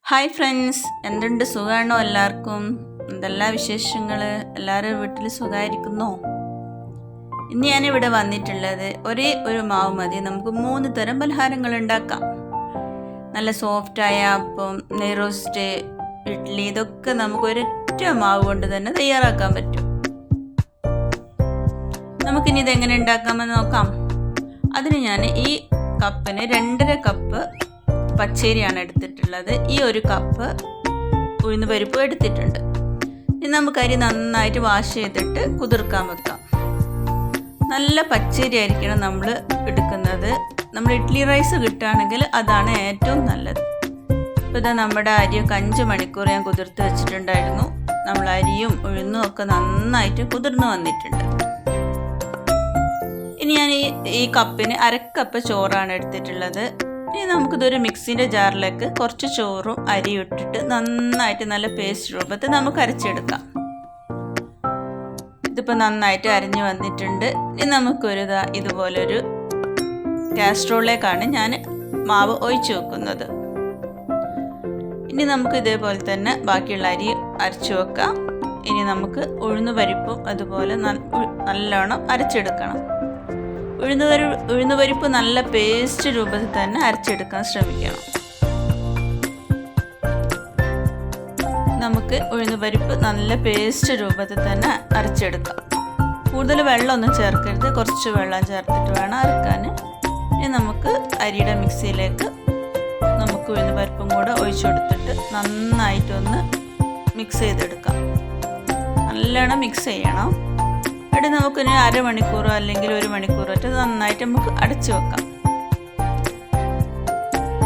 Hi friends, എന്തുണ്ട്? സുഖമാണോ എല്ലാവർക്കും? എന്തെല്ലാം വിശേഷങ്ങൾ? എല്ലാവരും വീട്ടിൽ സുഖമായിരിക്കുന്നോ? ഇന്ന് ഞാനിവിടെ വന്നിട്ടുള്ളത് ഒരേ ഒരു മാവ് മതി നമുക്ക് 3 തരം പലഹാരങ്ങൾ ഉണ്ടാക്കാം. നല്ല സോഫ്റ്റായ അപ്പം, നെയ്റോസ്റ്റ്, ഇഡ്ഡലി ഇതൊക്കെ നമുക്ക് ഒരൊറ്റ മാവ് കൊണ്ട് തന്നെ തയ്യാറാക്കാൻ പറ്റും. നമുക്കിനി ഇതെങ്ങനെ ഉണ്ടാക്കാമെന്ന് നോക്കാം. അതിന് ഞാൻ ഈ കപ്പിന് 2.5 കപ്പ് പച്ചരിയാണ് എടുത്തിട്ടുള്ളത്. ഈ 1 കപ്പ് ഉഴുന്ന് പരിപ്പ് എടുത്തിട്ടുണ്ട്. ഇനി നമുക്ക് അരി നന്നായിട്ട് വാഷ് ചെയ്തിട്ട് കുതിർക്കാൻ വെക്കാം. നല്ല പച്ചരി ആയിരിക്കണം നമ്മൾ എടുക്കുന്നത്. നമ്മൾ ഇഡ്ഡലി റൈസ് കിട്ടുകയാണെങ്കിൽ അതാണ് ഏറ്റവും നല്ലത്. ഇപ്പോൾ ഇതാ നമ്മുടെ അരിയൊക്കെ 5 മണിക്കൂർ ഞാൻ കുതിർത്ത് വെച്ചിട്ടുണ്ടായിരുന്നു. നമ്മൾ അരിയും ഉഴുന്നും ഒക്കെ നന്നായിട്ട് കുതിർന്ന് വന്നിട്ടുണ്ട്. ഇനി ഞാൻ ഈ കപ്പിന് 1/2 കപ്പ് ചോറാണ് എടുത്തിട്ടുള്ളത്. ഇനി നമുക്കിതൊരു മിക്സിൻ്റെ ജാറിലേക്ക് കുറച്ച് ചോറും അരിയും ഇട്ടിട്ട് നന്നായിട്ട് നല്ല പേസ്റ്റ് രൂപത്തിൽ നമുക്ക് അരച്ചെടുക്കാം. ഇതിപ്പോൾ നന്നായിട്ട് അരിഞ്ഞു വന്നിട്ടുണ്ട്. ഇനി നമുക്കൊരു ഇതുപോലൊരു കാസ്ട്രോളിലേക്കാണ് ഞാൻ മാവ് ഒഴിച്ചു വെക്കുന്നത്. ഇനി നമുക്ക് ഇതേപോലെ തന്നെ ബാക്കിയുള്ള അരി അരച്ചു വെക്കാം. ഇനി നമുക്ക് ഉഴുന്ന് പരിപ്പും അതുപോലെ നല്ലോണം അരച്ചെടുക്കണം. ഉഴുന്ന് പരിപ്പ് നല്ല പേസ്റ്റ് രൂപത്തിൽ തന്നെ അരച്ചെടുക്കാൻ ശ്രമിക്കണം. നമുക്ക് ഉഴുന്ന് പരിപ്പ് നല്ല പേസ്റ്റ് രൂപത്തിൽ തന്നെ അരച്ചെടുക്കാം. കൂടുതൽ വെള്ളമൊന്നും ചേർക്കരുത്, കുറച്ച് വെള്ളം ചേർത്തിട്ട് വേണം അരക്കാൻ. ഇനി നമുക്ക് അരിയുടെ മിക്സിയിലേക്ക് നമുക്ക് ഉഴുന്ന് പരിപ്പും കൂടെ ഒഴിച്ചു കൊടുത്തിട്ട് നന്നായിട്ടൊന്ന് മിക്സ് ചെയ്തെടുക്കാം. നല്ലോണം മിക്സ് ചെയ്യണം. ഇവിടെ നമുക്കിനി 1/2 മണിക്കൂറോ അല്ലെങ്കിൽ 1 മണിക്കൂറോ നന്നായിട്ട് നമുക്ക് അടച്ചു വെക്കാം.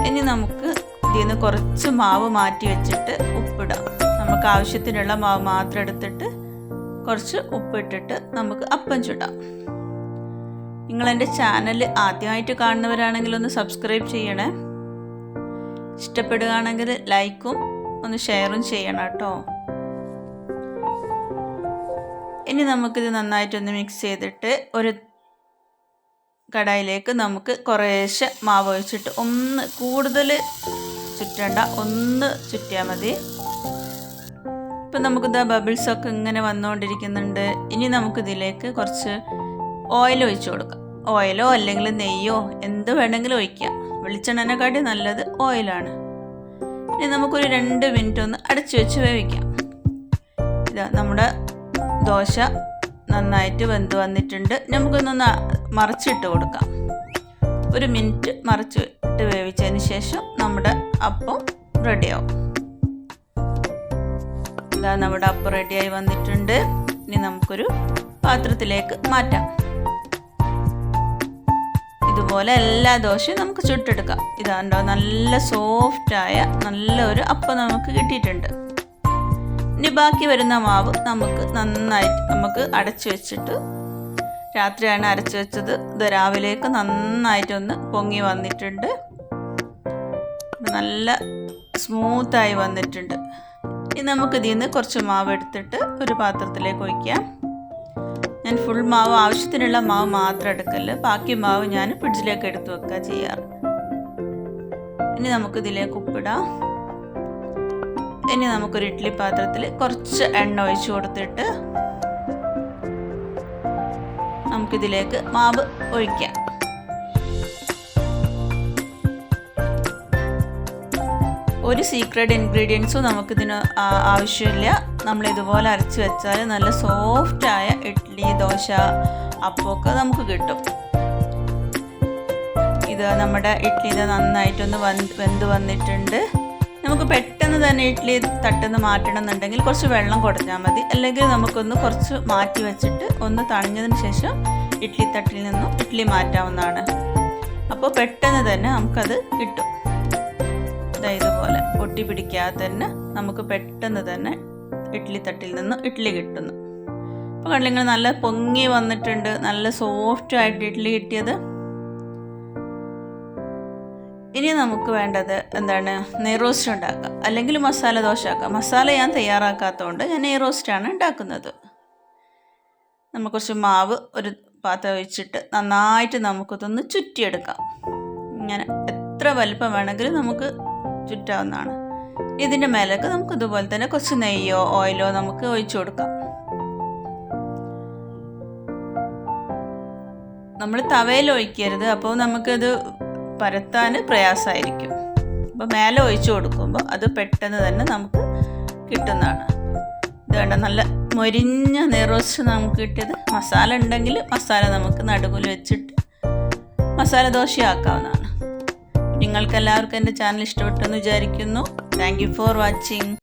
ഇനി നമുക്ക് ഇതിൽ നിന്ന് കുറച്ച് മാവ് മാറ്റി വെച്ചിട്ട് ഉപ്പിടാം. നമുക്ക് ആവശ്യത്തിനുള്ള മാവ് മാത്രം എടുത്തിട്ട് കുറച്ച് ഉപ്പിട്ടിട്ട് നമുക്ക് അപ്പം ചുടാം. നിങ്ങളെൻ്റെ ചാനൽ ആദ്യമായിട്ട് കാണുന്നവരാണെങ്കിൽ ഒന്ന് സബ്സ്ക്രൈബ് ചെയ്യണേ. ഇഷ്ടപ്പെടുകയാണെങ്കിൽ ലൈക്കും ഒന്ന് ഷെയറും ചെയ്യണം കേട്ടോ. ഇനി നമുക്കിത് നന്നായിട്ടൊന്ന് മിക്സ് ചെയ്തിട്ട് ഒരു കടായിലേക്ക് നമുക്ക് കുറേശ്ശെ മാവ് ഒഴിച്ചിട്ട് ഒന്ന് കൂടുതൽ ചുറ്റണ്ട, ഒന്ന് ചുറ്റിയാൽ മതി. ഇപ്പം നമുക്കിതാ ബബിൾസൊക്കെ ഇങ്ങനെ വന്നുകൊണ്ടിരിക്കുന്നുണ്ട്. ഇനി നമുക്കിതിലേക്ക് കുറച്ച് ഓയിൽ ഒഴിച്ചു കൊടുക്കാം. ഓയിലോ അല്ലെങ്കിൽ നെയ്യോ എന്ത് വേണമെങ്കിലും ഒഴിക്കാം. വെളിച്ചെണ്ണനെക്കാട്ടി നല്ലത് ഓയിലാണ്. ഇനി നമുക്കൊരു 2 മിനിറ്റ് ഒന്ന് അടച്ചു വെച്ച് വേവിക്കാം. ഇതാ നമ്മുടെ ദോശ നന്നായിട്ട് വെന്ത് വന്നിട്ടുണ്ട്. നമുക്കൊന്നൊന്ന് മറിച്ചിട്ട് കൊടുക്കാം. 1 മിനിറ്റ് മറിച്ചിട്ട് വേവിച്ചതിന് ശേഷം നമ്മുടെ അപ്പം റെഡിയാവും. ഇതാ നമ്മുടെ അപ്പം റെഡിയായി വന്നിട്ടുണ്ട്. ഇനി നമുക്കൊരു പാത്രത്തിലേക്ക് മാറ്റാം. ഇതുപോലെ എല്ലാ ദോശയും നമുക്ക് ചുട്ടെടുക്കാം. ഇതാണ്ടോ നല്ല സോഫ്റ്റായ നല്ലൊരു അപ്പം നമുക്ക് കിട്ടിയിട്ടുണ്ട്. ഇനി ബാക്കി വരുന്ന മാവ് നമുക്ക് നന്നായിട്ട് അടച്ചു വെച്ചിട്ട്, രാത്രിയാണ് അരച്ചു വെച്ചത്, ഇത് രാവിലേക്ക് നന്നായിട്ടൊന്ന് പൊങ്ങി വന്നിട്ടുണ്ട്. നല്ല സ്മൂത്തായി വന്നിട്ടുണ്ട്. ഇനി നമുക്ക് ഇതിൽ നിന്ന് കുറച്ച് മാവ് എടുത്തിട്ട് ഒരു പാത്രത്തിലേക്ക് ഒഴിക്കാം. ഞാൻ ഫുൾ മാവ് ആവശ്യത്തിനുള്ള മാവ് മാത്രം എടുക്കല്, ബാക്കി മാവ് ഞാൻ ഫ്രിഡ്ജിലേക്ക് എടുത്ത് വെക്കുക ചെയ്യാറ്. ഇനി നമുക്കിതിലേക്ക് ഉപ്പിടാം. ഇനി നമുക്കൊരു ഇഡ്ഡലി പാത്രത്തിൽ കുറച്ച് എണ്ണ ഒഴിച്ചു കൊടുത്തിട്ട് നമുക്കിതിലേക്ക് മാവ് ഒഴിക്കാം. ഒരു സീക്രട്ട് ഇൻഗ്രീഡിയൻസും നമുക്കിതിന് ആവശ്യമില്ല. നമ്മളിതുപോലെ അരച്ച് വെച്ചാൽ നല്ല സോഫ്റ്റായ ഇഡ്ഡലി, ദോശ, അപ്പമൊക്കെ നമുക്ക് കിട്ടും. ഇത് നമ്മുടെ ഇഡ്ഡലി നന്നായിട്ടൊന്ന് വെന്ത് വന്നിട്ടുണ്ട്. നമുക്ക് പെട്ടെന്ന് തന്നെ ഇഡ്ഡലി തട്ടുന്ന് മാറ്റണം എന്നുണ്ടെങ്കിൽ കുറച്ച് വെള്ളം കൊടുത്താൽ മതി. അല്ലെങ്കിൽ നമുക്കൊന്ന് കുറച്ച് മാറ്റി വെച്ചിട്ട് ഒന്ന് തണിഞ്ഞതിന് ശേഷം ഇഡ്ഡലി തട്ടിൽ നിന്നും ഇഡ്ഡലി മാറ്റാവുന്നതാണ്. അപ്പോൾ പെട്ടെന്ന് തന്നെ നമുക്കത് കിട്ടും. ഇതുപോലെ ഒട്ടി പിടിക്കാതെ തന്നെ നമുക്ക് പെട്ടെന്ന് തന്നെ ഇഡ്ഡലി തട്ടിൽ നിന്നും ഇഡ്ഡലി കിട്ടുന്നു. അപ്പോൾ കണ്ടില്ലെങ്കിൽ നല്ല പൊങ്ങി വന്നിട്ടുണ്ട്. നല്ല സോഫ്റ്റായിട്ട് ഇഡ്ഡലി കിട്ടിയത്. ഇനി നമുക്ക് വേണ്ടത് എന്താണ്? നെയ്റോസ്റ്റ് ഉണ്ടാക്കാം, അല്ലെങ്കിൽ മസാല ദോശ ആക്കാം. മസാല ഞാൻ തയ്യാറാക്കാത്തതുകൊണ്ട് ഞാൻ നെയ്റോസ്റ്റാണ് ഉണ്ടാക്കുന്നത്. നമുക്ക് കുറച്ച് മാവ് ഒരു പാത്രം ഒഴിച്ചിട്ട് നന്നായിട്ട് നമുക്കിതൊന്ന് ചുറ്റിയെടുക്കാം. ഇങ്ങനെ എത്ര വലിപ്പം വേണമെങ്കിലും നമുക്ക് ചുറ്റാവുന്നതാണ്. ഇതിൻ്റെ മേലേക്ക് നമുക്ക് ഇതുപോലെ തന്നെ കുറച്ച് നെയ്യോ ഓയിലോ നമുക്ക് ഒഴിച്ചു കൊടുക്കാം. നമ്മൾ തവയിൽ ഒഴിക്കരുത്, അപ്പോൾ നമുക്കത് പരത്താൻ പ്രയാസമായിരിക്കും. അപ്പോൾ മേലെ ഒഴിച്ചു കൊടുക്കുമ്പോൾ അത് പെട്ടെന്ന് തന്നെ നമുക്ക് കിട്ടുന്നതാണ്. ഇത് വേണ്ട, നല്ല മൊരിഞ്ഞ നെയ്റോസ്റ്റ് നമുക്ക് കിട്ടിയത്. മസാല ഉണ്ടെങ്കിൽ മസാല നമുക്ക് നടുവിൽ വെച്ചിട്ട് മസാല ദോശയാക്കാവുന്നതാണ്. നിങ്ങൾക്കെല്ലാവർക്കും എൻ്റെ ചാനൽ ഇഷ്ടപ്പെട്ടെന്ന് വിചാരിക്കുന്നു. Thank you for watching.